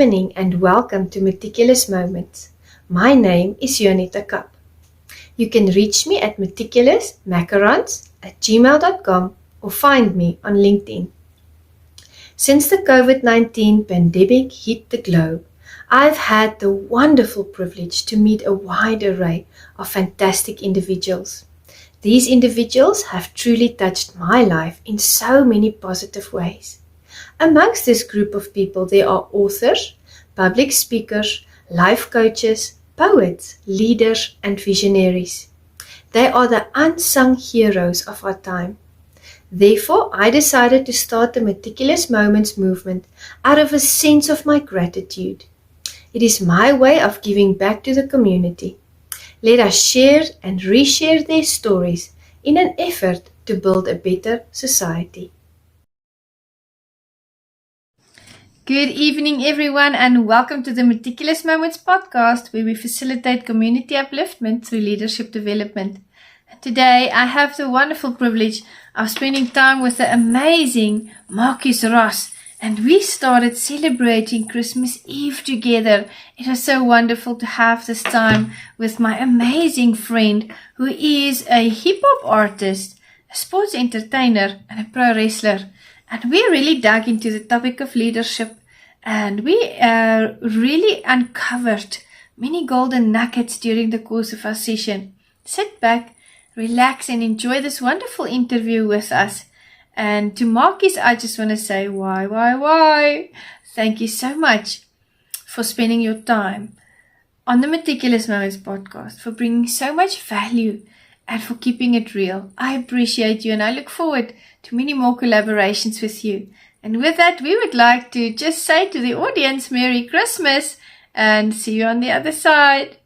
evening and welcome to Meticulous Moments. My name is Juanita Kapp. You can reach me at meticulousmacarons@gmail.com or find me on LinkedIn. Since the COVID-19 pandemic hit the globe, I've had the wonderful privilege to meet a wide array of fantastic individuals. These individuals have truly touched my life in so many positive ways. Amongst this group of people, there are authors, public speakers, life coaches, poets, leaders, and visionaries. They are the unsung heroes of our time. Therefore, I decided to start the Meticulous Moments movement out of a sense of my gratitude. It is my way of giving back to the community. Let us share and reshare their stories in an effort to build a better society. Good evening, everyone, and welcome to the Meticulous Moments podcast, where we facilitate community upliftment through leadership development. Today, I have the wonderful privilege of spending time with the amazing Markies Ross, and we started celebrating Christmas Eve together. It was so wonderful to have this time with my amazing friend, who is a hip-hop artist, a sports entertainer, and a pro wrestler. And we really dug into the topic of leadership, and we really uncovered many golden nuggets during the course of our session. Sit back, relax, and enjoy this wonderful interview with us. And to Markies, I just want to say, why? Thank you so much for spending your time on the Meticulous Moments podcast, for bringing so much value and for keeping it real. I appreciate you, and I look forward to many more collaborations with you. And with that, we would like to just say to the audience, Merry Christmas, and see you on the other side.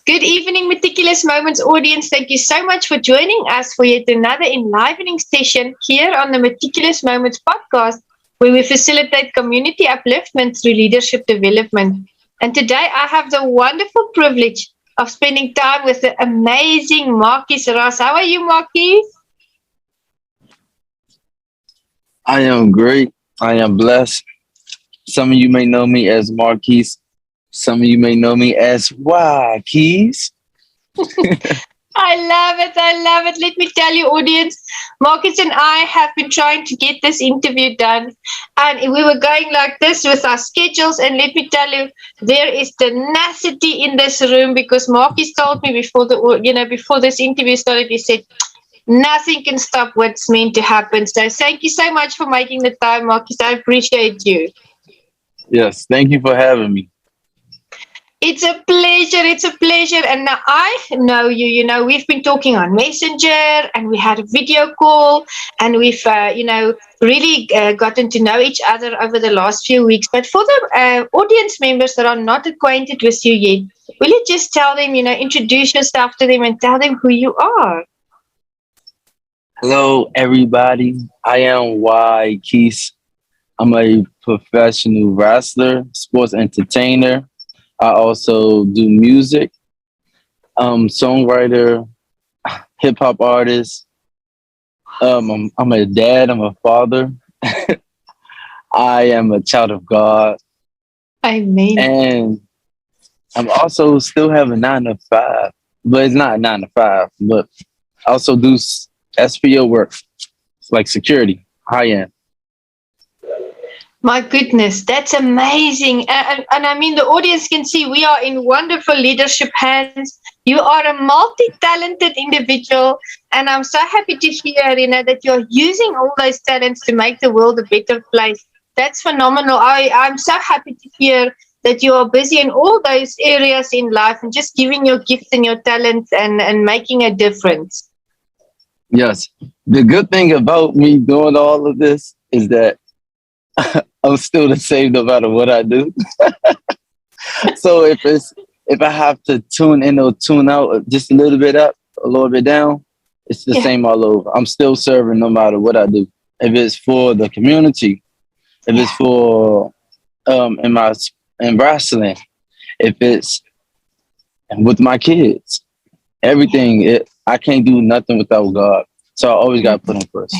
Good evening, Meticulous Moments audience. Thank you so much for joining us for yet another enlivening session here on the Meticulous Moments podcast, where we facilitate community upliftment through leadership development. And today I have the wonderful privilege of spending time with the amazing Markies Ross. How are you, Markies? I am great. I am blessed. Some of you may know me as Markies. Some of you may know me as Keys. I love it. Let me tell you, audience, Markies and I have been trying to get this interview done, and we were going like this with our schedules, and let me tell you, there is tenacity in this room, because Markies told me before this interview started, he said, nothing can stop what's meant to happen. So thank you so much for making the time, Markies. I appreciate you. Yes, thank you for having me. It's a pleasure. And now I know you, we've been talking on Messenger, and we had a video call, and we've, really gotten to know each other over the last few weeks. But for the audience members that are not acquainted with you yet, will you just tell them, introduce yourself to them and tell them who you are? Hello, everybody. I am Keys. I'm a professional wrestler, sports entertainer. I also do music, songwriter, hip hop artist. I'm a dad. I'm a father. I am a child of God. Amen. And I'm also still have a 9 to 5, but it's not 9 to 5. But I also do SPO work, like security, high end. My goodness, that's amazing. And I mean, the audience can see we are in wonderful leadership hands. You are a multi-talented individual, and I'm so happy to hear, that you're using all those talents to make the world a better place. That's phenomenal. I'm so happy to hear that you are busy in all those areas in life and just giving your gifts and your talents and making a difference. Yes. The good thing about me doing all of this is that I'm still the same no matter what I do. So if I have to tune in or tune out just a little bit up, a little bit down, it's the same all over. I'm still serving no matter what I do. If it's for the community, if it's for in wrestling, if it's with my kids, everything. I can't do nothing without God. So I always got to put him first.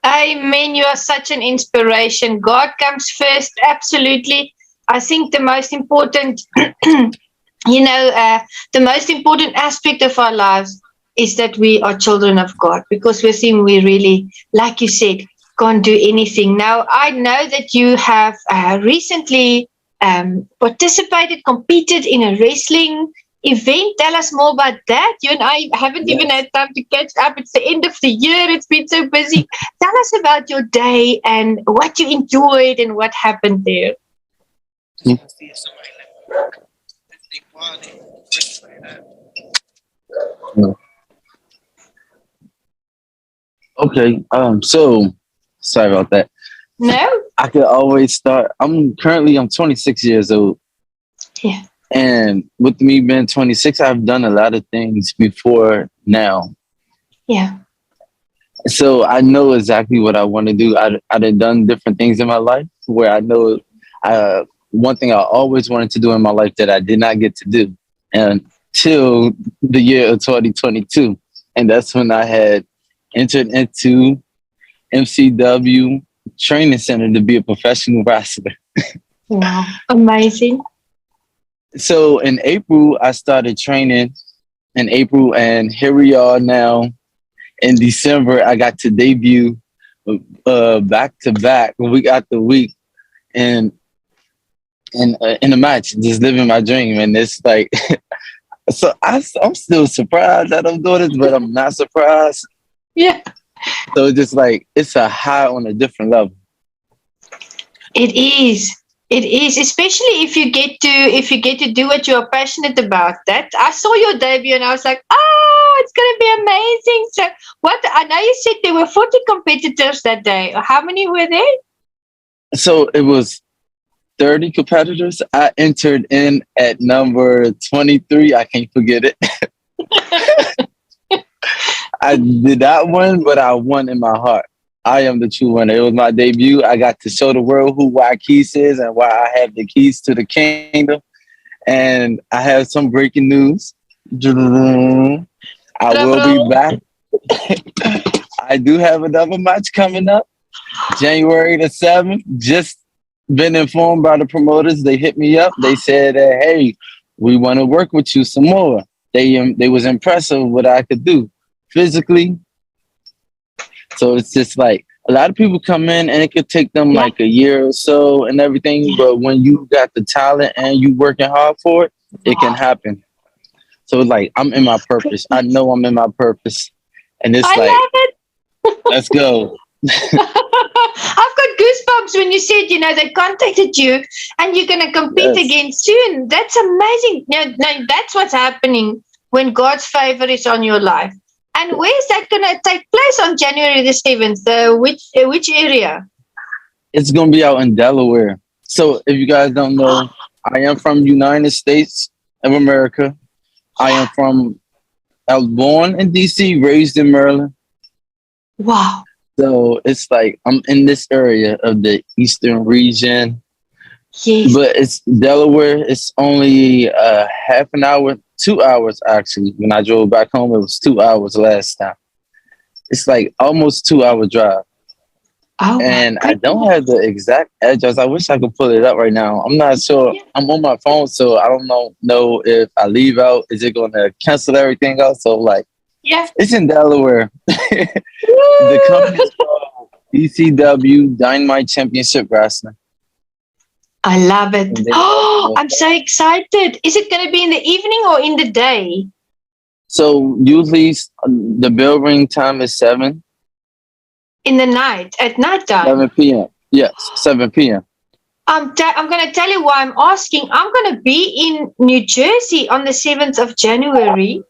Amen. You are such an inspiration. God comes first. Absolutely. I think the most important, the most important aspect of our lives is that we are children of God, because with Him we really, like you said, can't do anything. Now, I know that you have recently competed in a wrestling event. Tell us more about that. You and I haven't even Yes. had time to catch up. It's the end of the year. It's been so busy. Tell us about your day and what you enjoyed and what happened there. Okay. So sorry about that. No? I could always start. I'm 26 years old. Yeah. And with me being 26, I've done a lot of things before now. Yeah. So I know exactly what I want to do. I've done different things in my life where I know one thing I always wanted to do in my life that I did not get to do until the year of 2022. And that's when I had entered into MCW training center to be a professional wrestler. Wow. Amazing. So in April, I started training in April, and here we are now. In December, I got to debut back to back, week after week, and in a match, just living my dream. And it's like, I'm still surprised that I'm doing this, but I'm not surprised. Yeah. So it's just like it's a high on a different level. It is. It is, especially if you get to do what you're passionate about. That I saw your debut and I was like, oh, it's gonna be amazing. So what I know you said there were 40 competitors that day. How many were there? So it was 30 competitors. I entered in at number 23. I can't forget it. I did not win, but I won in my heart. I am the true winner. It was my debut. I got to show the world who Markies is and why I have the keys to the kingdom. And I have some breaking news. I will be back. I do have another match coming up, January the 7th. Just been informed by the promoters. They hit me up. They said, hey, we want to work with you some more. They was impressed with what I could do physically. So it's just like a lot of people come in and it could take them like a year or so and everything. But when you got the talent and you working hard for it, it can happen. So like I'm in my purpose. I know I'm in my purpose. And it's I like, love it. let's go. I've got goosebumps when you said, they contacted you and you're going to compete Yes. again soon. That's amazing. No, that's what's happening when God's favor is on your life. And where is that going to take place on January the 7th? Which area? It's gonna be out in Delaware. So if you guys don't know, I am from United States of America. I was born in DC, raised in Maryland. Wow. So it's like I'm in this area of the eastern region. Yes. But it's Delaware. It's only half an hour, 2 hours actually. When I drove back home, it was 2 hours last time. It's like almost 2 hour drive. Oh, And I don't have the exact address. I wish I could pull it up right now. I'm not sure. Yeah. I'm on my phone, so I don't know if I leave out, is it going to cancel everything else? So like, yeah. it's in Delaware. The company is called ECW Dynamite Championship Wrestling. I love it. And Oh, I'm so excited. Is it going to be in the evening or in the day? So usually the bell ring time is 7. In the night, at night time. 7 p.m. Yes, 7 p.m. I'm going to tell you why I'm asking. I'm going to be in New Jersey on the 7th of January.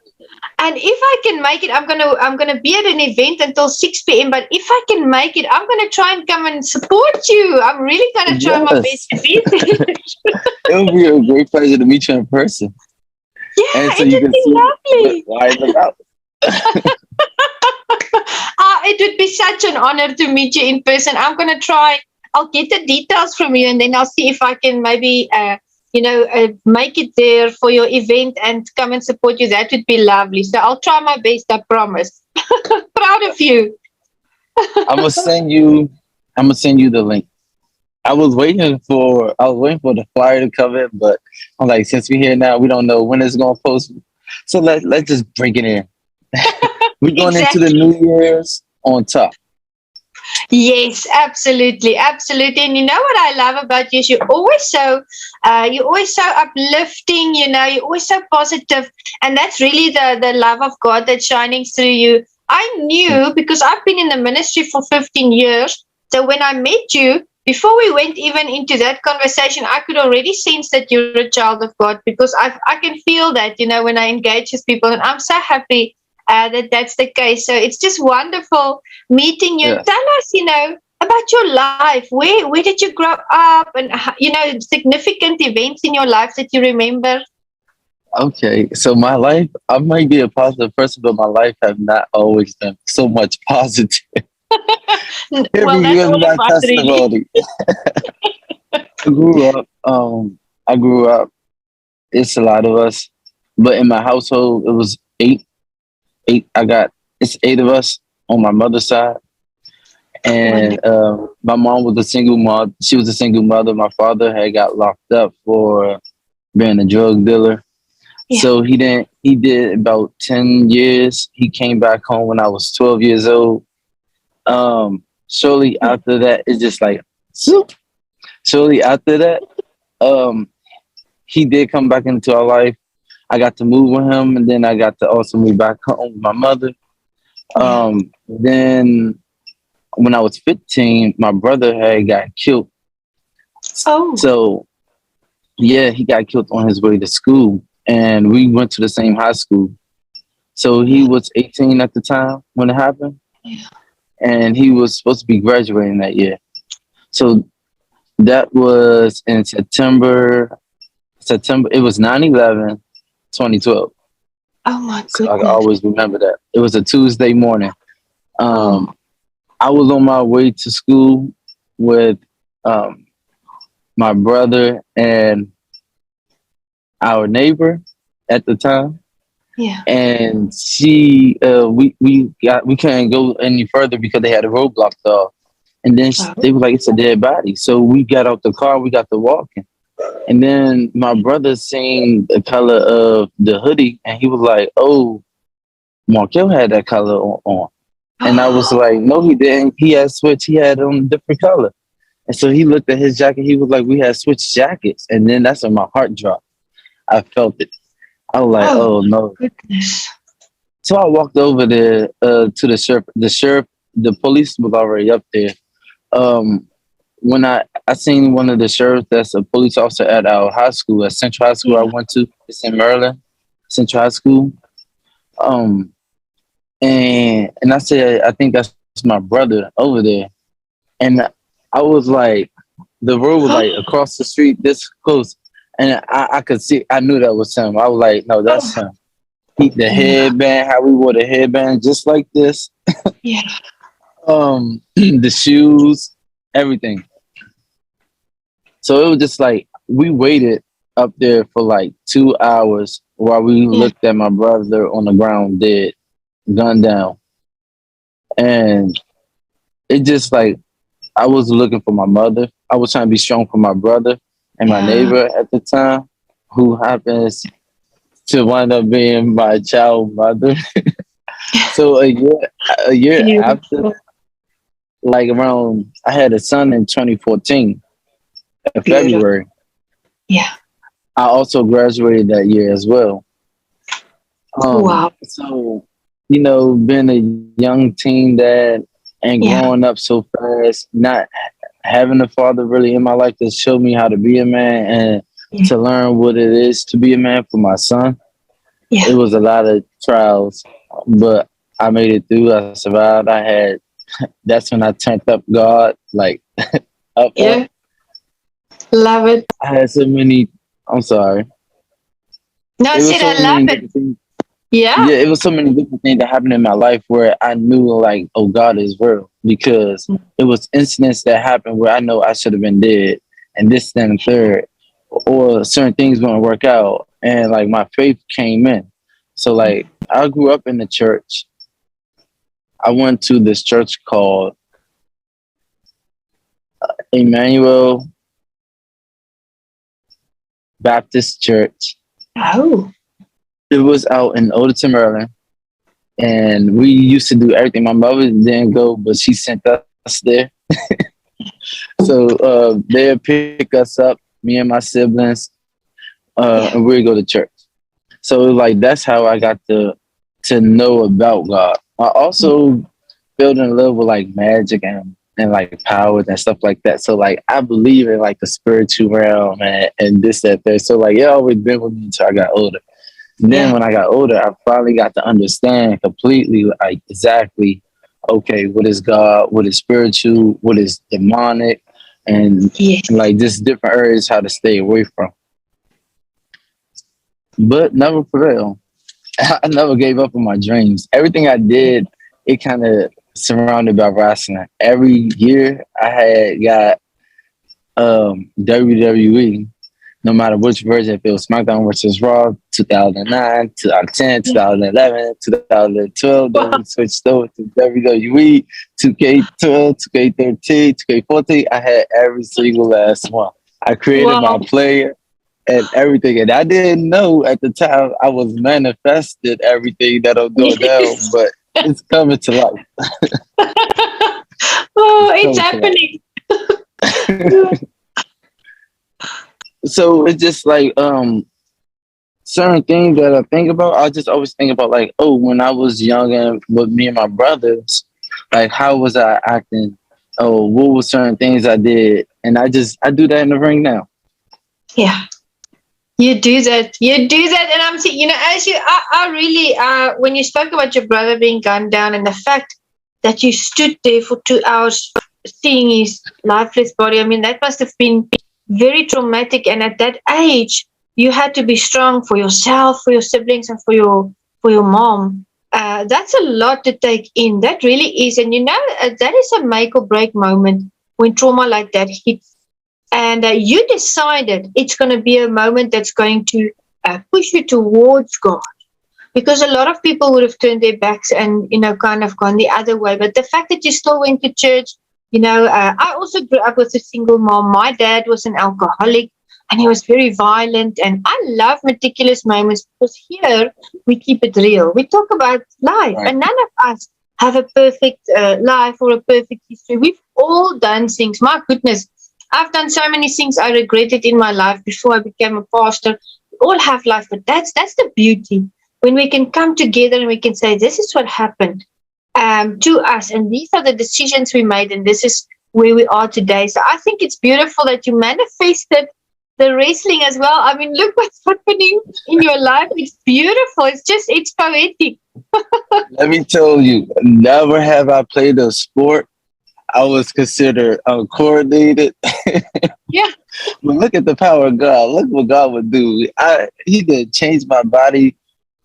And if I can make it, I'm gonna be at an event until 6 p.m. But if I can make it, I'm gonna try and come and support you. I'm really gonna try my best to be there. It would be a great pleasure to meet you in person. Yeah, And so it you would can be see lovely. why it's about. It would be such an honor to meet you in person. I'm gonna try. I'll get the details from you, and then I'll see if I can maybe make it there for your event and come and support you. That would be lovely. So I'll try my best, I promise. Proud of you. I'm gonna send you. I'm gonna send you the link. I was waiting for the flyer to come in, but I'm like, since we're here now, we don't know when it's gonna post. So let's just bring it in. We're going into the Exactly. New Year's on top. Yes, absolutely, absolutely. And you know what I love about you is you're always so uplifting. You're always so positive, and that's really the love of God that's shining through you. I knew because I've been in the ministry for 15 years. So when I met you, before we went even into that conversation, I could already sense that you're a child of God because I can feel that, when I engage with people, and I'm so happy that that's the case. So it's just wonderful meeting you. Yeah. Tell us, about your life. Where did you grow up, and significant events in your life that you remember? Okay. So my life, I might be a positive person, but my life have not always been so much positive. Hear Well, me, that's here's all my of us, really. testimony. I grew up. I grew up. It's a lot of us, but in my household, it was eight. Eight. It's eight of us on my mother's side, Wonderful. and my mom was a single mom. She was a single mother. My father had got locked up for being a drug dealer. Yeah. So he did about 10 years. He came back home when I was 12 years old. Shortly Yeah. after that, it's just like, zoop. Shortly after that, um, he did come back into our life. I got to move with him, and then I got to also move back home with my mother. Yeah. Then when I was 15, my brother had got killed. Oh. So yeah, he got killed on his way to school, and we went to the same high school. So he Yeah. was 18 at the time when it happened, Yeah. and he was supposed to be graduating that year. So that was in September. September. It was 9/11, 2012. Oh my So I can goodness. always remember that. It was a Tuesday morning. Oh. Um, I was on my way to school with um, my brother and our neighbor at the time, Yeah. and we couldn't go any further because they had a road blocked off. And then Oh. they were like, "It's a dead body." So we got out the car, we got to walking, and then my brother seen the color of the hoodie, and he was like, "Oh, Markel had that color on." And I was like, "No, he didn't. He had switch. He had on a different color." And so he looked at his jacket. He was like, "We had switched jackets." And then that's when my heart dropped. I felt it. I was like, Oh "Oh my no." goodness. So I walked over there to the sheriff. The police was already up there. Um, when I seen one of the sheriffs that's a police officer at our high school, at Central High School I Yeah. went to. It's in Maryland, Central High School. Um, and I said, I think that's my brother over there. And I was like, the road was like across the street, this close, and I could see. I knew that was him. I was like, no, that's Oh. him. The Yeah. headband, how we wore the headband, just like this. Yeah. The shoes, everything. So it was just like we waited up there for like 2 hours while we Yeah. looked at my brother on the ground dead, gunned down. And it just like I was looking for my mother. I was trying to be strong for my brother and my Yeah. neighbor at the time, who happens to wind up being my child mother. So a year after, Beautiful. like around, I had a son in 2014 in Beautiful. February. Yeah. I also graduated that year as well. Wow. So being a young teen dad and Yeah. growing up so fast, not having a father really in my life that showed me how to be a man and Yeah. to learn what it is to be a man for my son. Yeah. It was a lot of trials, but I made it through. I survived. That's when I turned up God, like up. Yeah. Love it. I had so many, I'm sorry. No, I It was said so I love many it. different things. Yeah. Yeah, it was so many different things that happened in my life where I knew like, oh, God is real, because it was incidents that happened where I know I should have been dead, and this, then, and third, or certain things wouldn't work out, and like my faith came in. So like I grew up in the church. I went to this church called Emmanuel Baptist Church. Oh, It was out in Odenton, Maryland, and we used to do everything. My mother didn't go, but she sent us there. So they'd pick us up, me and my siblings, yeah, and we'd go to church. So like that's how I got to know about God. I also fell in love with like magic and like powers and stuff like that. So like I believe in like the spiritual realm and this, that, there. So like it always been with me until I got older. Then yeah, when I got older, I finally got to understand completely like exactly, okay, what is God, what is spiritual, what is demonic, and yes. like just different areas how to stay away from. But never prevailed. I never gave up on my dreams. Everything I did, it kind of surrounded by wrestling. Every year I had got WWE, no matter which version, if it was SmackDown versus Raw, 2009, 2010, Yeah. 2011, 2012, then Wow. we switched over to WWE, 2K12, 2K13, 2K14. I had every single last one. I created my Wow. player and everything. And I didn't know at the time I was manifested everything that I'm doing now, Yes. but it's coming to life. Oh, It's it's coming to happening. life. So it's just like certain things that I think about, I just always think about like, oh, when I was young and with me and my brothers, like how was I acting? Oh, what were certain things I did? And I do that in the ring now. Yeah. You do that. You do that. And I'm saying, as I really, when you spoke about your brother being gunned down and the fact that you stood there for 2 hours seeing his lifeless body, I mean, that must have been very traumatic. And at that age, you had to be strong for yourself, for your siblings, and for your mom. That's a lot to take in. That really is. And that is a make or break moment when trauma like that hits, and you decided it's going to be a moment that's going to push you towards God, because a lot of people would have turned their backs and kind of gone the other way. But the fact that you still went to church, I also grew up with a single mom. My dad was an alcoholic and he was very violent, and I love Meticulous Moments because here we keep it real. We talk about life, Right. and none of us have a perfect life or a perfect history. We've all done things. My goodness, I've done so many things I regretted in my life before I became a pastor. We all have life, but that's the beauty when we can come together and we can say, "This is what happened to us, and these are the decisions we made, and this is where we are today." So I think it's beautiful that you manifested the wrestling as well. I mean, look what's happening in your life. It's beautiful. It's poetic. Let me tell you, never have I played a sport I was considered uncoordinated. Yeah, But look at the power of God. Look what God would do. He did change my body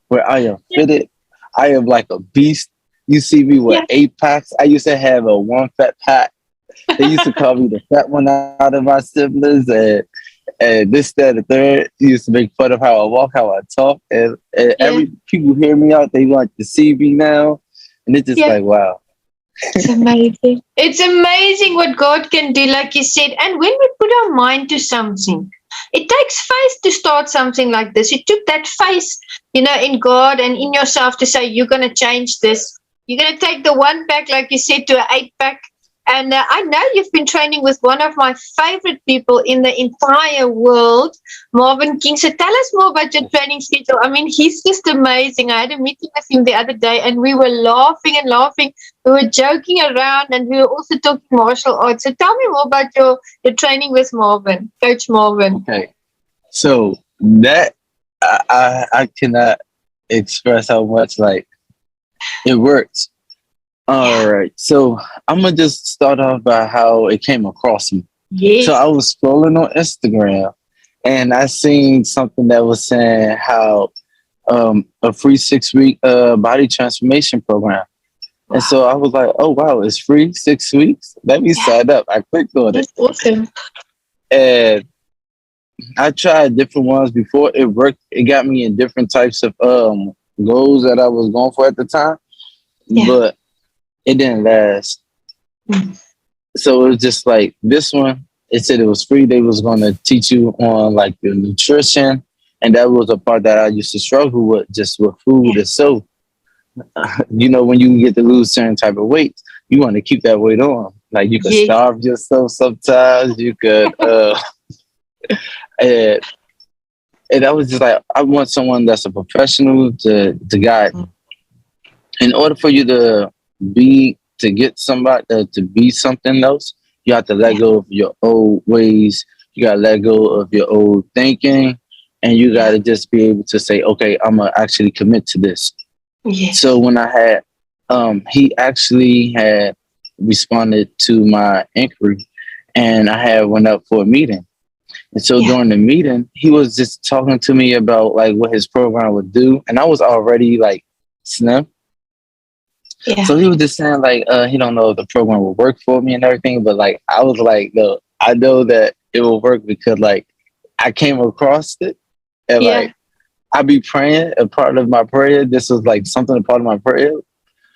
where I am yeah, fitted. I am like a beast. You see me with yeah, 8 packs. I used to have a one fat pack. They used to call me the fat one out of my siblings, and this, that, and the third. He used to make fun of how I walk, how I talk, and yeah, every people hear me out. They want to see me now, and it's just yeah. like wow. It's amazing. It's amazing what God can do, like you said. And when we put our mind to something, it takes faith to start something like this. You took that faith, in God and in yourself to say, you're going to change this. You're going to take the 1 pack, like you said, to an 8 pack. And I know you've been training with one of my favorite people in the entire world, Marvin King. So tell us more about your training schedule. I mean, he's just amazing. I had a meeting with him the other day and we were laughing and laughing. We were joking around and we were also talking martial arts. So tell me more about your training with Marvin, Coach Marvin. Okay, so that I cannot express how much like it works. All Yeah. right, so I'm gonna just start off by how it came across me. So Yes. I was scrolling on Instagram, and I seen something that was saying how a free 6 week body transformation program, and Wow. so I was like, oh wow, it's free 6 weeks. Let me Yeah. sign up. I clicked on it, That's awesome. and I tried different ones before. It worked. It got me in different types of goals that I was going for at the time, Yeah. but it didn't last. Mm. So it was just like this one. It said it was free. They was going to teach you on like your nutrition, and that was a part that I used to struggle with, just with food. Yeah. And so, when you get to lose certain type of weight, you want to keep that weight on. Like you could Yes. starve yourself sometimes. You could, and, and I was just like, I want someone that's a professional to guide me. In order for you to get somebody to be something else, you have to let Yeah. go of your old ways. You got to let go of your old thinking, and you got Yeah. to just be able to say, okay, I'm gonna actually commit to this. So Yes. when I had, he actually had responded to my inquiry, and I had went up for a meeting. And so Yeah. during the meeting, he was just talking to me about like what his program would do, and I was already like slim. Yeah. So he was just saying like he don't know if the program will work for me and everything, but like I was like, no, I know that it will work because like I came across it and Yeah. like I be praying. A part of my prayer, this was like something a part of my prayer,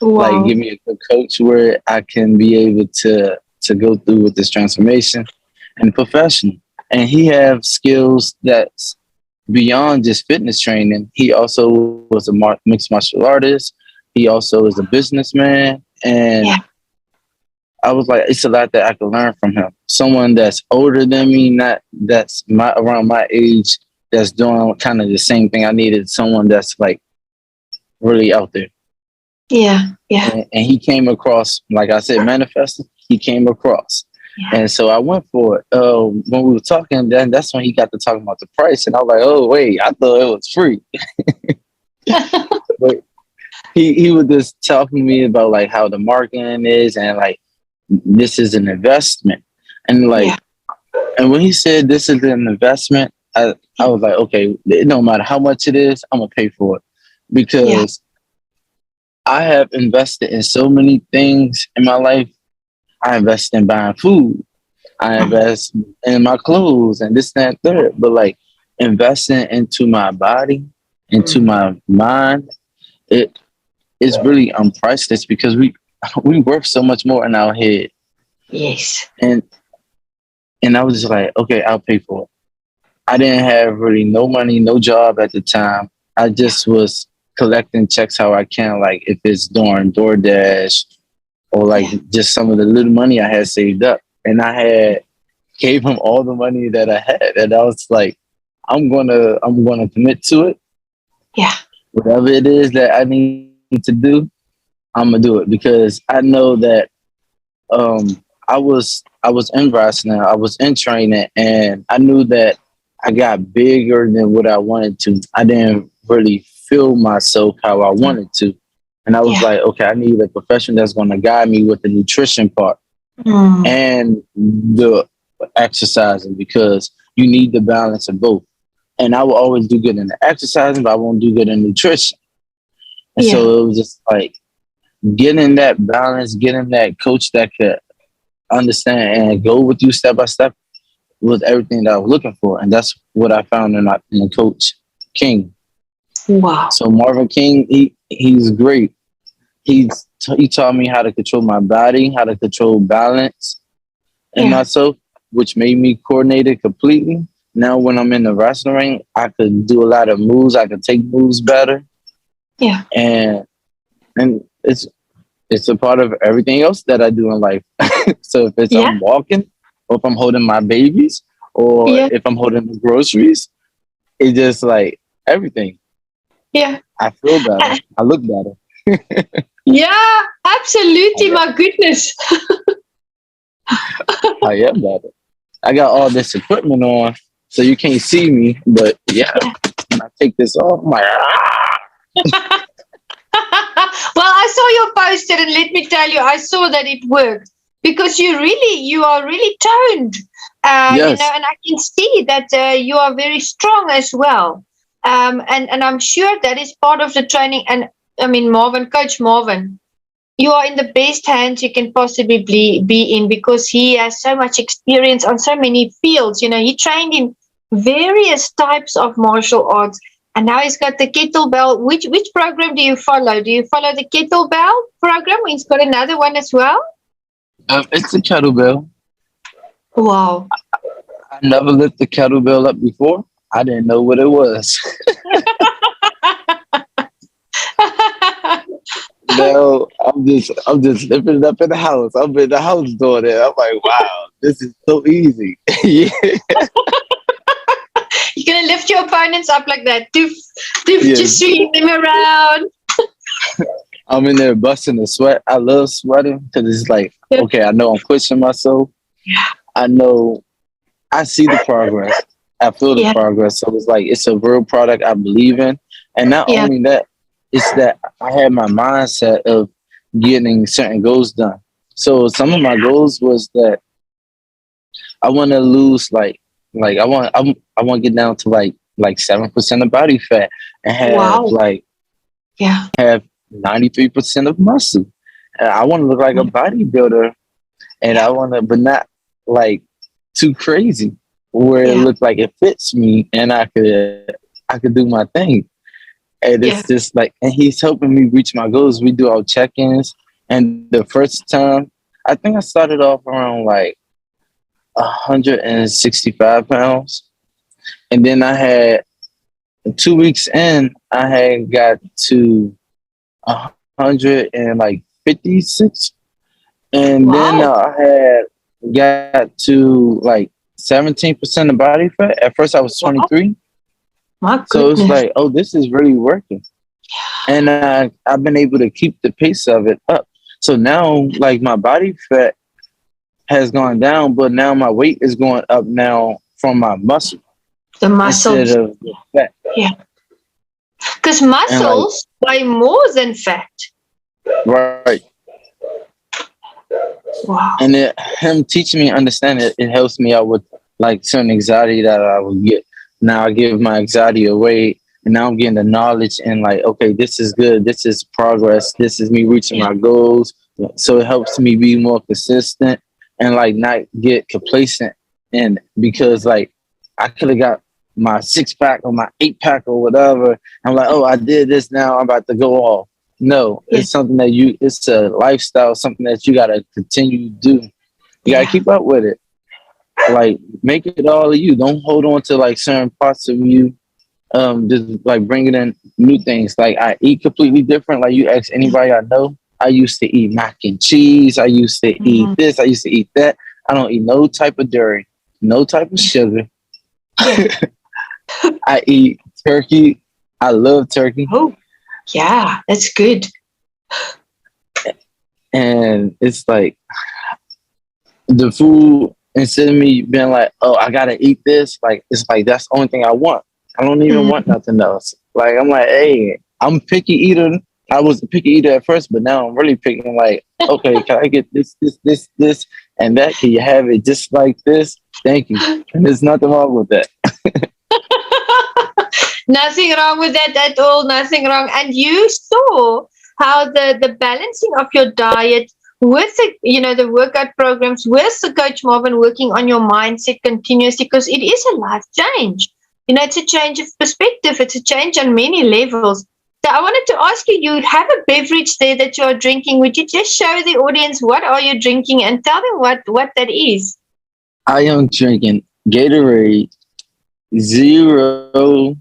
like Wow. give me a good coach where I can be able to go through with this transformation and professional. And he have skills that's beyond just fitness training. He also was a mixed martial artist. He also is a businessman, and Yeah. I was like, it's a lot that I could learn from him. Someone that's older than me, not that's around my age, that's doing kind of the same thing. I needed someone that's like really out there. Yeah. Yeah. And he came across, like I said, manifesting. He came across, Yeah. and so I went for it. When we were talking, then that's when he got to talking about the price, and I was like, oh wait, I thought it was free. But he was just talking to me about like how the marketing is, and like this is an investment, and Yeah. like, and when he said this is an investment, I was like, okay, it don't matter how much it is, I'm gonna pay for it Yeah. because I have invested in so many things in my life. I invest in buying food. I invest in my clothes and this, that, and third. But like investing into my body, into Mm. my mind, it is really priceless because we work so much more in our head. Yes. And I was just like, okay, I'll pay for it. I didn't have really no money, no job at the time. I Yeah. just was collecting checks how I can, like if it's during DoorDash or like Yeah. just some of the little money I had saved up. And I had gave him all the money that I had. And I was like, I'm gonna commit to it. Yeah. Whatever it is that I need to do, I'm gonna do it because I know that I was in wrestling, I was in training, and I knew that I got bigger than what I wanted to. I didn't really feel myself how I Mm. wanted to. And I was Yeah. like, okay, I need a professional that's gonna guide me with the nutrition part Mm. and the exercising because you need the balance of both. And I will always do good in the exercising, but I won't do good in nutrition. And Yeah. so it was just like getting that balance, getting that coach that could understand and go with you step by step was everything that I was looking for. And that's what I found in Coach King. Wow. So Marvin King, he's great. He taught me how to control my body, how to control balance in Yeah. myself, which made me coordinated completely. Now when I'm in the wrestling ring, I could do a lot of moves. I could take moves better, Yeah. and it's a part of everything else that I do in life. So if it's Yeah. I'm walking, or if I'm holding my babies, or Yeah. if I'm holding the groceries, it's just like everything. Yeah. I feel better. I look better. Yeah. I Absolutely. am, My goodness. I am better. I got all this equipment on, so you can't see me. But yeah, Yeah. when I take this off, I'm like, ah! Well, I saw your poster, and let me tell you, I saw that it worked because you are really toned, Yes, and I can see that you are very strong as well. And I'm sure that is part of the training. And I mean, Coach Marvin, you are in the best hands you can possibly be in because he has so much experience on so many fields. He trained in various types of martial arts. And now he's got the kettlebell. Which program do you follow? Do you follow the kettlebell program? He's got another one as well. It's the kettlebell. Wow. I never lifted the kettlebell up before. I didn't know what it was. Now I'm just lifting it up in the house. I'm in the house doing it. I'm like, wow, this is so easy. Yeah. You're gonna lift your opponents up like that. Doof, doof, Yes. just swing them around. I'm in there busting the sweat. I love sweating because it's like, okay, I know I'm pushing myself. Yeah. I know I see the progress. I feel the progress. So it's like it's a real product I believe in. And not only that, it's that I had my mindset of getting certain goals done. So some of my goals was that I want to lose like I want to get down to like 7% of body fat and have have 93% of muscle. And I want to look like a bodybuilder, and I want to, but not like too crazy, where it looks like it fits me, and I could do my thing. And it's just like, and he's helping me reach my goals. We do our check-ins, and the first time, I think I started off around like 165 pounds, and then I had 2 weeks in, I had got to 156, and then I had got to like 17% of body fat. At first, I was 23. So it's like, oh, this is really working, and I've been able to keep the pace of it up. So now, like, my body fat has gone down, but now my weight is going up now from my muscle. The muscles. Instead of the fat. Yeah. Because muscles weigh more than fat. Right. Wow. And him teaching me, understand it helps me out with like certain anxiety that I would get. Now I give my anxiety away, and now I'm getting the knowledge and like, okay, this is good. This is progress. This is me reaching my goals. So it helps me be more consistent and like not get complacent. And because like I could have got my 6-pack or my 8-pack or whatever. I'm like, oh, I did this. Now I'm about to go off. No, it's something that it's a lifestyle, something that you got to continue to do. You got to keep up with it. Like, make it all of you. Don't hold on to like certain parts of you. Just like bringing in new things. Like, I eat completely different. Like, you ask anybody I know, I used to eat mac and cheese. I used to eat this. I used to eat that. I don't eat no type of dairy, no type of sugar. I eat turkey. I love turkey. Oh, yeah, that's good. And it's like the food, instead of me being like, oh, I gotta eat this, like it's like that's the only thing I want. I don't even want nothing else. Like, I'm like, hey, I'm a picky eater. I was a picky eater at first, but now I'm really picking like, okay, can I get this, and that? Can you have it just like this? Thank you. And there's nothing wrong with that. Nothing wrong with that at all. Nothing wrong. And you saw how the balancing of your diet with the workout programs, with the Coach Marvin working on your mindset continuously, because it is a life change. It's a change of perspective. It's a change on many levels. So I wanted to ask you, you have a beverage there that you're drinking. Would you just show the audience what are you drinking and tell them what that is? I am drinking Gatorade zero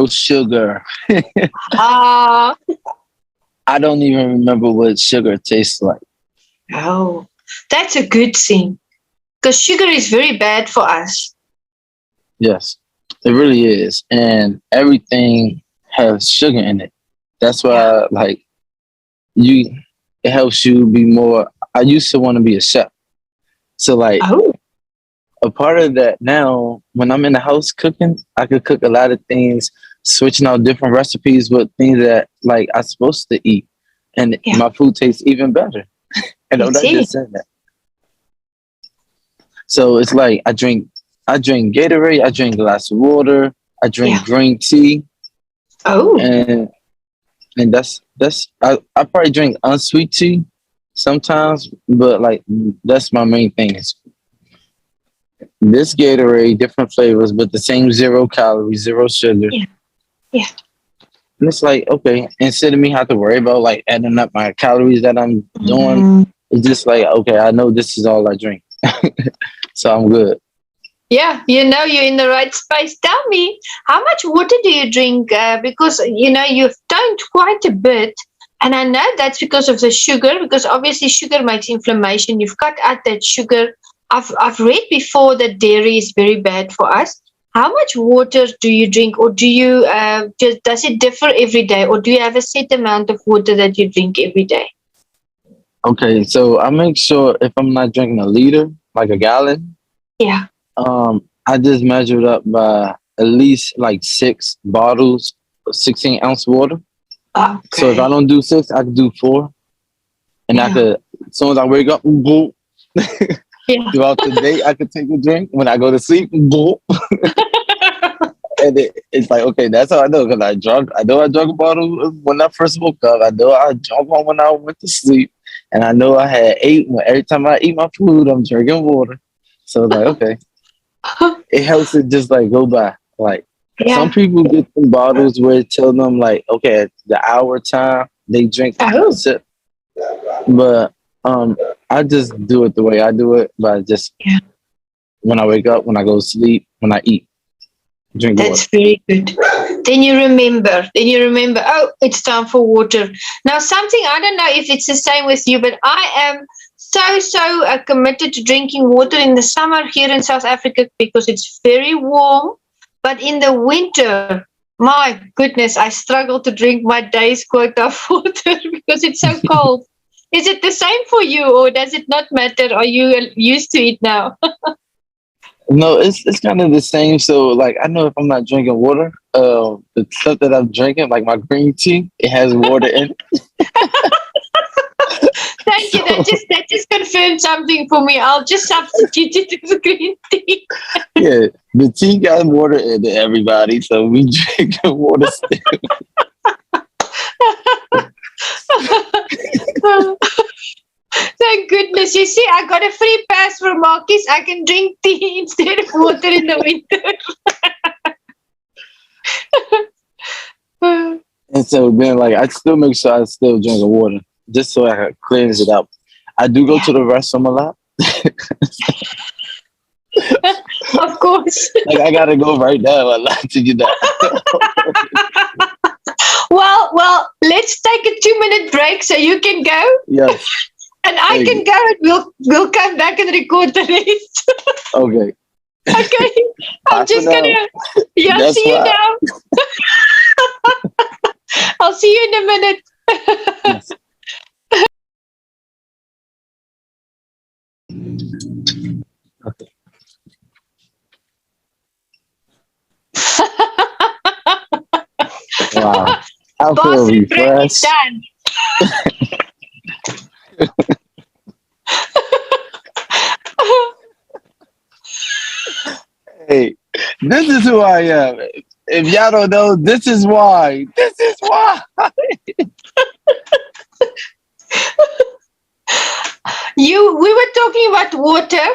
sugar. Ah. I don't even remember what sugar tastes like. Oh, that's a good thing, because sugar is very bad for us. Yes, it really is. And everything has sugar in it. That's why, like, it helps you be more. I used to want to be a chef. So, like, a part of that now, when I'm in the house cooking, I could cook a lot of things, switching out different recipes with things that, like, I'm supposed to eat. And my food tastes even better. And I'm not just saying that. So it's like I drink Gatorade, I drink a glass of water, I drink green tea. Oh. And that's I probably drink unsweet tea sometimes, but like that's my main thing is this Gatorade, different flavors, but the same 0 calories, 0 sugar. Yeah. And it's like, okay, instead of me have to worry about like adding up my calories that I'm doing, Mm. it's just like, okay, I know this is all I drink. So I'm good. Yeah, you're in the right space. Tell me, how much water do you drink? Because you've toned quite a bit, and I know that's because of the sugar. Because obviously, sugar makes inflammation. You've cut out that sugar. I've read before that dairy is very bad for us. How much water do you drink, or do you just does it differ every day, or do you have a set amount of water that you drink every day? Okay, so I make sure if I'm not drinking a liter, like a gallon, Yeah. I just measured up by at least like 6 bottles of 16-ounce water. So if I Okay. don't do 6, I could do 4. And I Yeah. could, as soon as I wake up, boom. Yeah. Throughout the day, I could take a drink. When I go to sleep, boom. And it's like, okay, that's how I know. Because I know I drank a bottle when I first woke up. I know I drank one when I went to sleep. And I know I had 8. Every time I eat my food, I'm drinking water. So it's like, okay. It helps it just like go by. Like some Yeah. people get some bottles where it tell them like, okay, at the hour time they drink a Oh. sip. But I just do it the way I do it by just Yeah. when I wake up, when I go to sleep, when I eat, drink water. That's very good. Then you remember, oh, it's time for water. Now, something, I don't know if it's the same with you, but I am so committed to drinking water in the summer here in South Africa because it's very warm. But in the winter, my goodness, I struggle to drink my day's quota of water because it's so cold. Is it the same for you, or does it not matter? Are you used to it now? No, it's kind of the same. So like I know if I'm not drinking water, the stuff that I'm drinking, like my green tea, it has water in it. Thank you. So That just confirmed something for me. I'll just substitute it with green tea. yeah, the tea got water in it, everybody. So we drinking water still. Thank goodness. You see, I got a free pass from Markies. I can drink tea instead of water in the winter. And so then, like, I still make sure I still drink the water just so I can cleanse it out. I do go Yeah, to the restroom a lot. of course. Like, I gotta go right now a lot to get that. Well, let's take a 2-minute break so you can go Yes, and I thank can you. go and we'll come back and record the rest. Okay, Okay. bye I'm for just now. gonna That's see you why. now. I'll see you in a minute. Yes. Okay. Wow, I feel Bathroom break is refreshed. done. Hey, this is who I am. If y'all don't know, this is why. This is why. We were talking about water,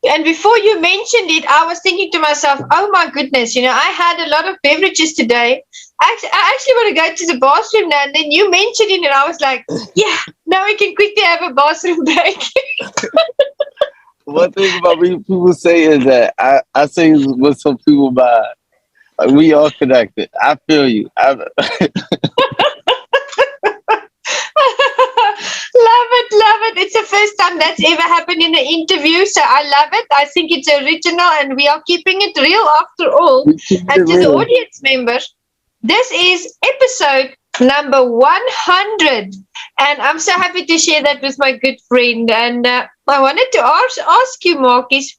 and before you mentioned it, I was thinking to myself, oh my goodness, I had a lot of beverages today. I actually want to go to the bathroom now, and then you mentioned it, and I was like, yeah, now we can quickly have a bathroom break. One thing about me, people say is that I say what some people buy. Like, we all connected. I feel you. Love it. It's the first time that's ever happened in an interview, so I love it. I think it's original, and we are keeping it real after all. We keep it And to the real. audience members, this is episode number 100, and I'm so happy to share that with my good friend. And I wanted to ask you, Markies,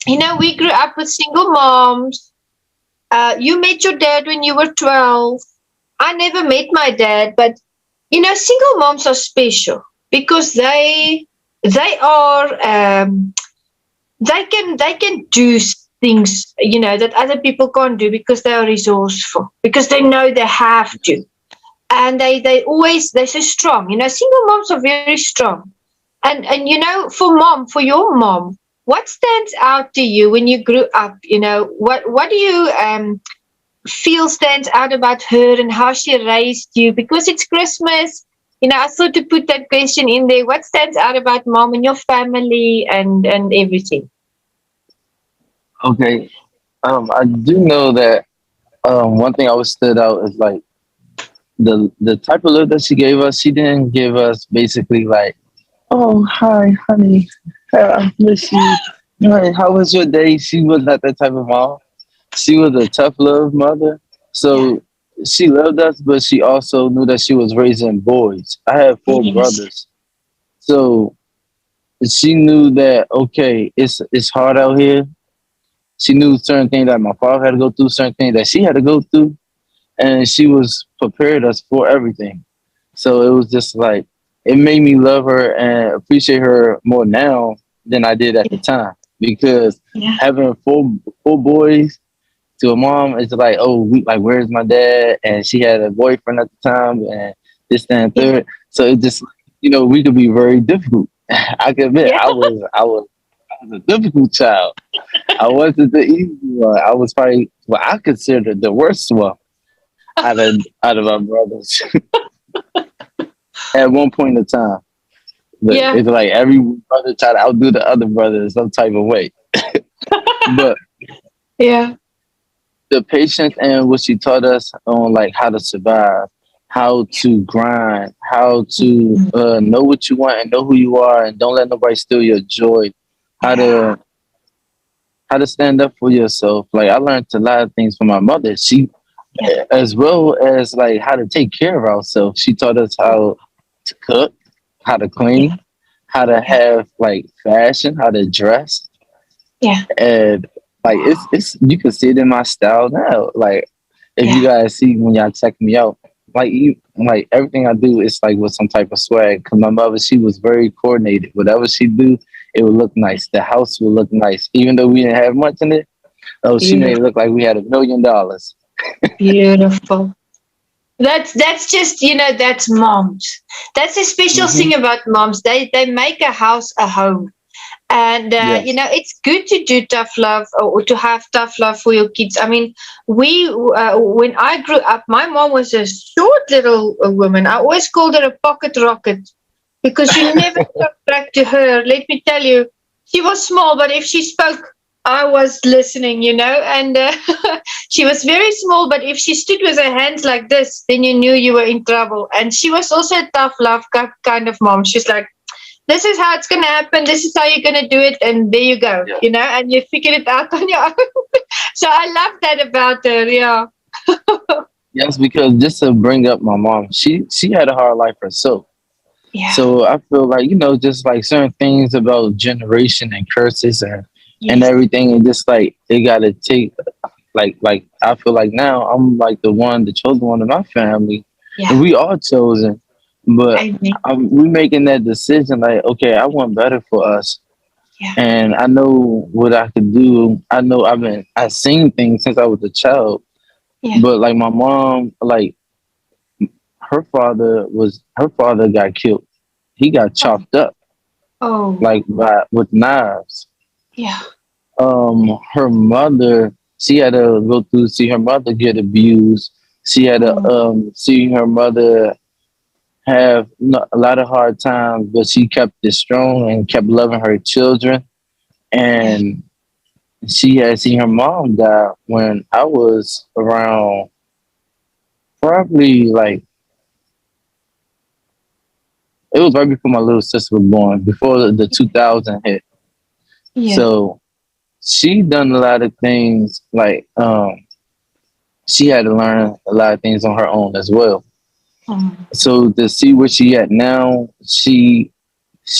we grew up with single moms. You met your dad when you were 12. I never met my dad, but single moms are special because they are they can do things that other people can't do because they are resourceful, because they know they have to, and they're so strong. Single moms are very strong, and for your mom, what stands out to you when you grew up? What do you stands out about her and how she raised you? Because it's Christmas. I thought to put that question in there. What stands out about mom and your family and everything? Okay. I do know that one thing I always stood out is like the type of love that she gave us. She didn't give us basically like, oh hi honey, I miss you. Hey, how was your day? She was not that type of mom. She was a tough love mother. Yeah. So she loved us, but she also knew that she was raising boys. I have four Yes. brothers. So she knew that okay, it's hard out here. She knew certain things that my father had to go through, certain things that she had to go through, and she was prepared us for everything. So it was just like it made me love her and appreciate her more now than I did at the Yeah. time because Yeah. having four boys to a mom, it's like, oh, like where's my dad? And she had a boyfriend at the time, and this, that, and Yeah. third. So it just, we could be very difficult. I can admit, Yeah. I was a difficult child. I wasn't the easy one. I was probably what I considered the worst one out of my brothers at one point in time. But Yeah. it's like every brother tried to outdo the other brother in some type of way. But Yeah. the patience and what she taught us on like how to survive, how to grind, how to know what you want and know who you are, and don't let nobody steal your joy. How Yeah. to how to stand up for yourself. Like I learned a lot of things from my mother. She, Yeah. as well as like how to take care of ourselves. She taught us how to cook, how to Yeah. clean, how to Yeah. have like fashion, how to dress, Yeah. and like it's you can see it in my style now. Like if you Yeah. guys see when y'all check me out, like everything I do is like with some type of swag. Cause my mother, she was very coordinated. Whatever she do, it would look nice. The house would look nice, even though we didn't have much in it. Oh, she made it Beautiful. look like we had $1 million. Beautiful. That's just that's moms. That's a special Hmm. thing about moms. They make a house a home. And Yes. it's good to do tough love, or to have tough love for your kids. I mean, when I grew up, my mom was a short little woman. I always called her a pocket rocket because you never talk back to her. Let me tell you, she was small, but if she spoke, I was listening, and she was very small, but if she stood with her hands like this, then you knew you were in trouble. And she was also a tough love kind of mom. She's like, this is how it's going to happen. This is how you're going to do it. And there you go, Yeah. and you figured it out on your own. So I love that about her. Yeah. Yes, because just to bring up my mom, she had a hard life herself. Yeah. So I feel like just like certain things about generation and curses and Yes. everything, and just like they gotta take like I feel like now I'm like the chosen one in my family, and Yeah. we are chosen, but Amen. we making that decision like okay, I want better for us, Yeah. and I know what I could do. I know I've seen things since I was a child, Yeah. but like my mom, like her father got killed. He got Oh. chopped up Oh. like by with knives. Yeah. Her mother, she had to go through see her mother get abused. She had to Oh. see her mother have a lot of hard times, but she kept it strong and kept loving her children. Yeah. And she had seen her mom die when I was around probably like it was right before my little sister was born, before the 2000 hit. Yeah. So she done a lot of things like she had to learn a lot of things on her own as well. Oh. So to see where she at now, she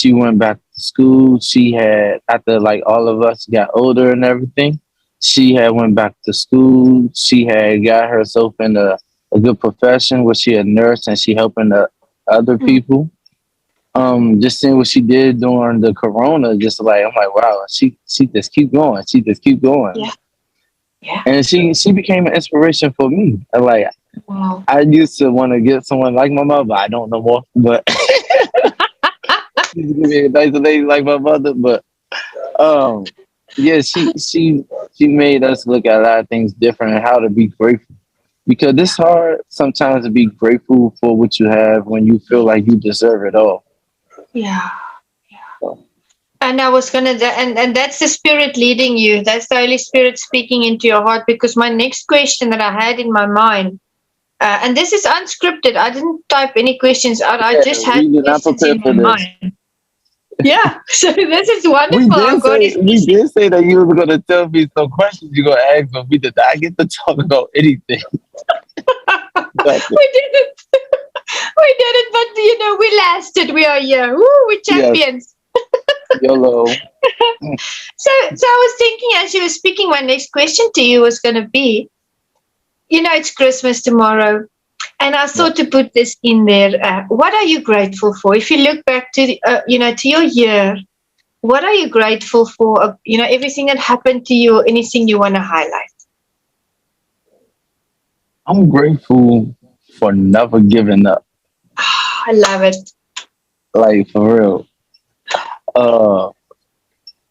went back to school. She had after like all of us got older and everything, she had went back to school. She had got herself in a good profession where she a nurse and she helping the other Mm. people. Just seeing what she did during the corona, just like I'm like, wow, she just keep going. She just keep going. Yeah. Yeah. And she became an inspiration for me. And like Wow. I used to want to get someone like my mother, but I don't no more. But she's gonna be a nice lady like my mother. But um, yeah, she made us look at a lot of things different and how to be grateful. Because it's hard sometimes to be grateful for what you have when you feel like you deserve it all. Yeah. So, And I was gonna, and that's the Spirit leading you. That's the Holy Spirit speaking into your heart. Because my next question that I had in my mind, and this is unscripted. I didn't type any questions out. I yeah, just had we did not questions prepare in my for this. mind. Yeah. So this is We wonderful how did God say is we using. did say that you were gonna tell me some questions you're gonna ask, but we did not get to talk about anything. Nothing. We did it. We did it, but we lasted. We are here. Woo, we're Yes, champions. YOLO. So I was thinking as you were speaking, my next question to you was going to be, it's Christmas tomorrow, and I Yeah. thought to put this in there. What are you grateful for? If you look back to to your year, what are you grateful for? Everything that happened to you, or anything you want to highlight. I'm grateful for never giving up. I love it. Like for real. Uh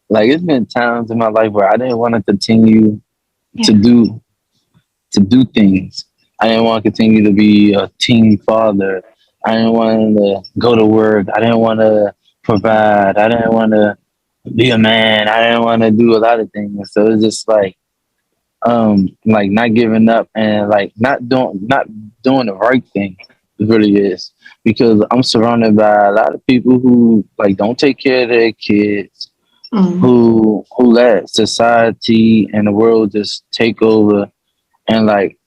like it's been times in my life where I didn't want to continue to Yeah. do things. I didn't want to continue to be a teen father. I didn't want to go to work. I didn't want to provide. I didn't want to be a man. I didn't want to do a lot of things. So it's just like not giving up and like not doing the right thing. It really is because I'm surrounded by a lot of people who like don't take care of their kids, Mm. who let society and the world just take over. And like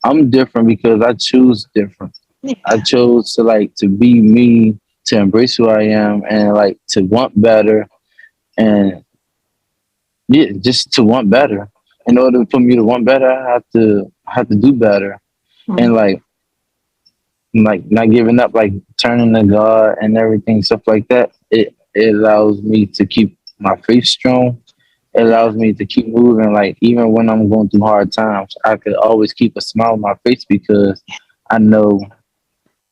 I'm different because I choose different. I Yeah. chose to like to be me, to embrace who I am, and like to want better, and yeah, just to want better. In order for me to want better, I have to do better, and Mm. like not giving up, like turning to God and everything, stuff like that. It allows me to keep my faith strong. It Yeah. allows me to keep moving. Like even when I'm going through hard times, I could always keep a smile on my face because I know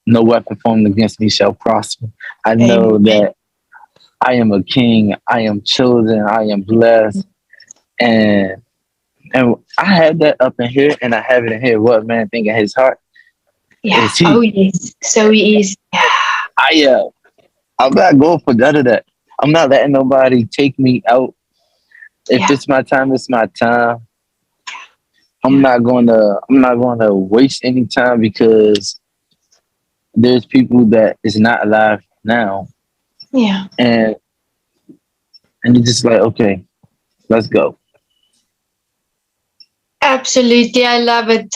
no weapon formed against me shall prosper. I know Amen. that I am a king. I am chosen. I am blessed, and I have that up in here, and I have it in here. What man think in his heart Yeah. is Oh he? yes. So he is. Yeah. I'm not going for none of that. I'm not letting nobody take me out. If Yeah. it's my time, it's my time. I'm Yeah. not going to waste any time because there's people that is not alive now, Yeah. and it's just like okay, let's go. Absolutely. I love it.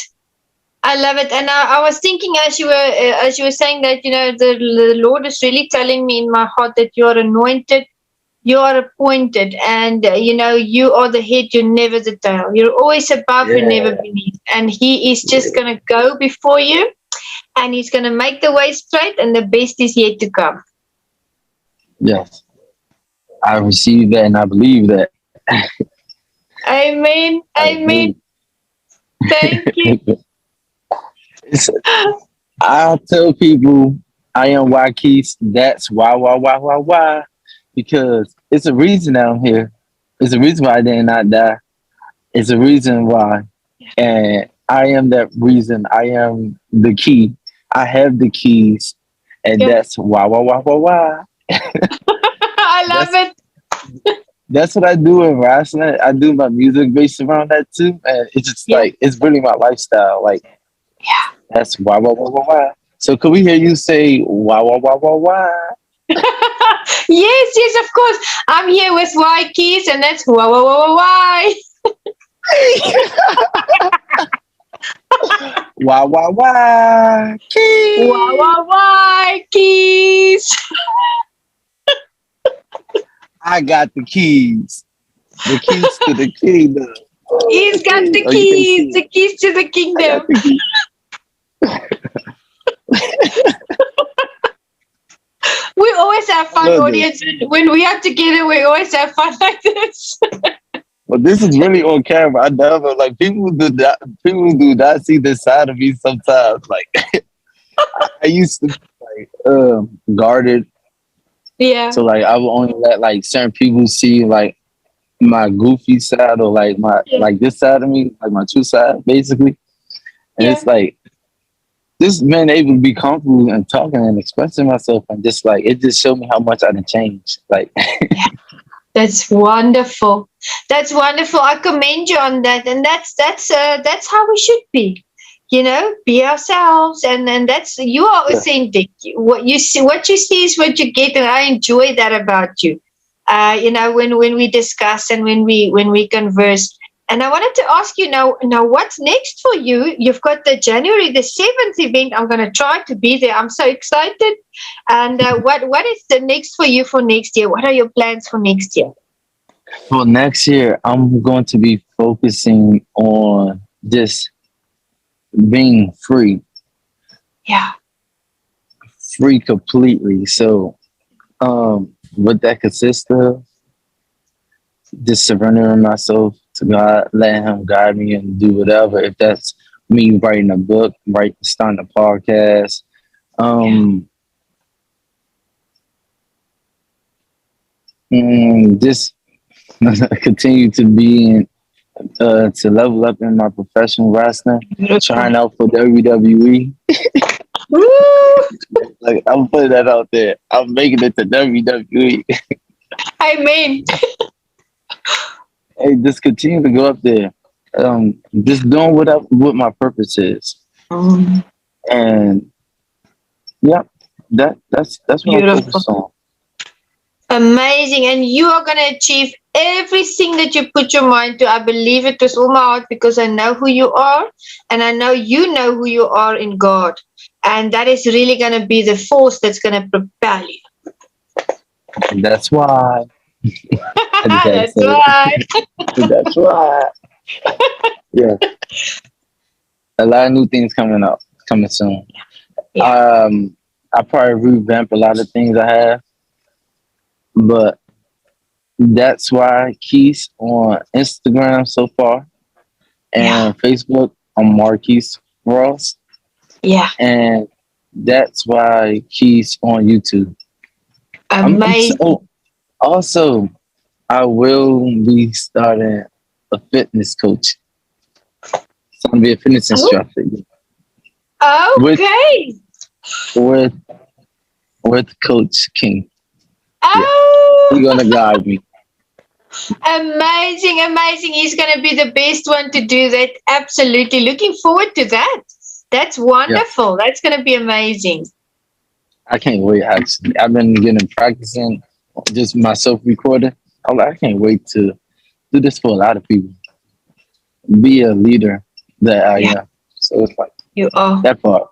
I love it. And I was thinking as you were saying that the Lord is really telling me in my heart that you are anointed, you are appointed, and you are the head, you're never the tail. You're always above, you're never Yeah, beneath. And He is just yeah, going to go before you, and He's going to make the way straight, and the best is yet to come. yes. I receive that and I believe that. Amen. I Amen. believe. Thank you. It's, I tell people I am Markies. That's why. Because it's a reason that I'm here. It's a reason why I did not die. It's a reason why. And I am that reason. I am the key. I have the keys. And Yeah. that's why. I That's love it. that's what I do in wrestling. I do my music based around that too. And it's just Yeah. like it's really my lifestyle. Like Yeah. that's why. So could we hear you say why? Yes, of course. I'm here with Y keys, and that's why. Why? Key. Why keys. I got the keys. The keys to the kingdom. He's got Okay. the Oh, you can't keys, see it. the keys to the I got kingdom. the keys. We always have I fun, love this. audience. When we are together, we always have fun like this. But this is really on camera. I never like people do not see this side of me sometimes. Like I used to be like guarded. Yeah. So like I would only let like certain people see like my goofy side or like my Yeah. like this side of me, like my true side, basically. And Yeah. it's like just being able to be comfortable and talking and expressing myself and just like it just showed me how much I done changed. Like That's wonderful. That's wonderful. I commend you on that, and that's how we should be. Be ourselves, and that's you are yeah, authentic. What you see is what you get, and I enjoy that about you. When we discuss and when we converse. And I wanted to ask you now what's next for you? You've got the January the 7th event. I'm going to try to be there. I'm so excited. And what is the next for you for next year? What are your plans for next year? for next year, I'm going to be focusing on just being Yeah. free completely. So, what that consists of, just surrendering myself to God, letting Him guide me and do whatever. If that's me writing a book, starting a podcast, Yeah. um, just continue to be in, to level up in my professional wrestling, Beautiful. trying out for WWE. Woo! Like I'm putting that out there. I'm making it to WWE. Amen. Hey, just continue to go up there. Just doing what my purpose is, Mm, and yeah, that's what I'm beautiful. focused on. Amazing. And you are going to achieve everything that you put your mind to. I believe it with all my heart because I know who you are and I know you know who you are in God. And that is really going to be the force that's going to propel you. And that's why I just had to That's say it. right. That's why. Yeah, a lot of new things coming soon. Yeah. I probably revamp a lot of things I have, but that's why Keys on Instagram so far Yeah. and Facebook on Markies Ross, Yeah. and that's why Keys on YouTube. Amazing. Also, I will be starting a fitness coach. So I'm gonna be a fitness Oh, instructor with okay. with with Coach King. Yeah, he's Oh, gonna guide me. amazing, amazing. He's going to be the best one to do that. Absolutely. Looking forward to that. That's Yeah, wonderful. That's going to be amazing. I can't wait. Actually, I've been getting practicing just myself recording. I can't wait to do this for a lot of people. Be a leader that I Yeah, am. So it's like you are. that part.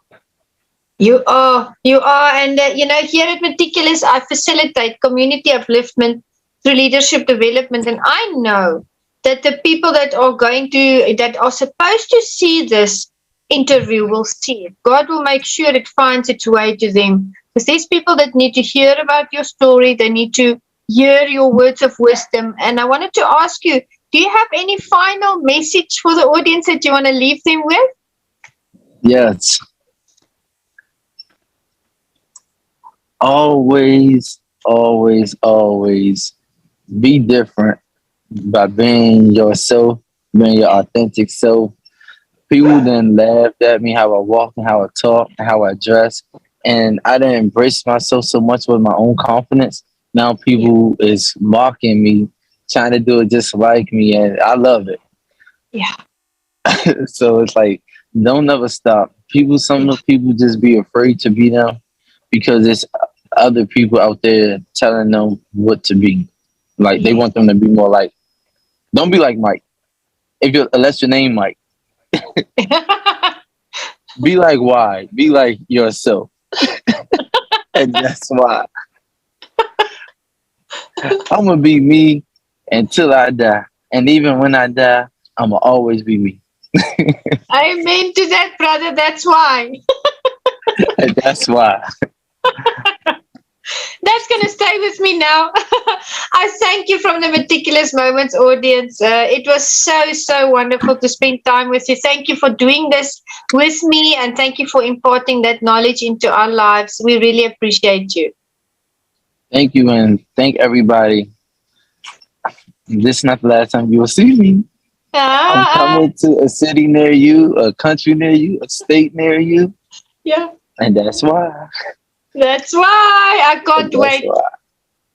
You are. And, here at Meticulous, I facilitate community upliftment through leadership development. And I know that the people that are supposed to see this interview will see it. God will make sure it finds its way to them. Because there's people that need to hear about your story. They need to hear your words of wisdom. And I wanted to ask you, do you have any final message for the audience that you want to leave them with? Yes, always, always, always be different by being yourself, being your authentic self. People then laughed at me how I walk and how I talk and how I dress. And I didn't embrace myself so much with my own confidence. Now people is mocking me, trying to do it just like me, and I love it. Yeah. So it's like don't never stop. Some of people just be afraid to be them because it's other people out there telling them what to be. Like they Yes. want them to be more like, don't be like Mike. Unless your name Mike, be like why? Be like yourself, and that's why I'm gonna be me until I die. And even when I die, I'm gonna always be me. Amen to that, brother. That's why. And that's why. That's going to stay with me now. I thank you from the Meticulous Moments audience. It was so, so wonderful to spend time with you. Thank you for doing this with me and thank you for imparting that knowledge into our lives. We really appreciate you. Thank you, and thank everybody. This is not the last time you will see me. I'm Ah, coming to a city near you, a country near you, a state near you, yeah. and that's why. That's why I can't That's wait. why.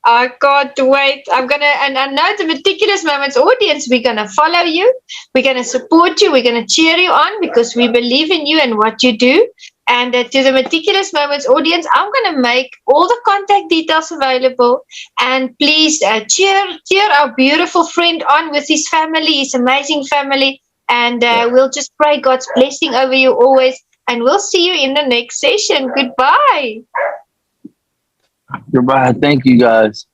I can't wait. And I know the Meticulous Moments audience, we're going to follow you. We're going to support you. We're going to cheer you on because we believe in you and what you do. And to the Meticulous Moments audience, I'm going to make all the contact details available. And please cheer our beautiful friend on with his family, his amazing family. And Yeah. we'll just pray God's blessing over you always. And we'll see you in the next session. Goodbye. Goodbye. Thank you guys.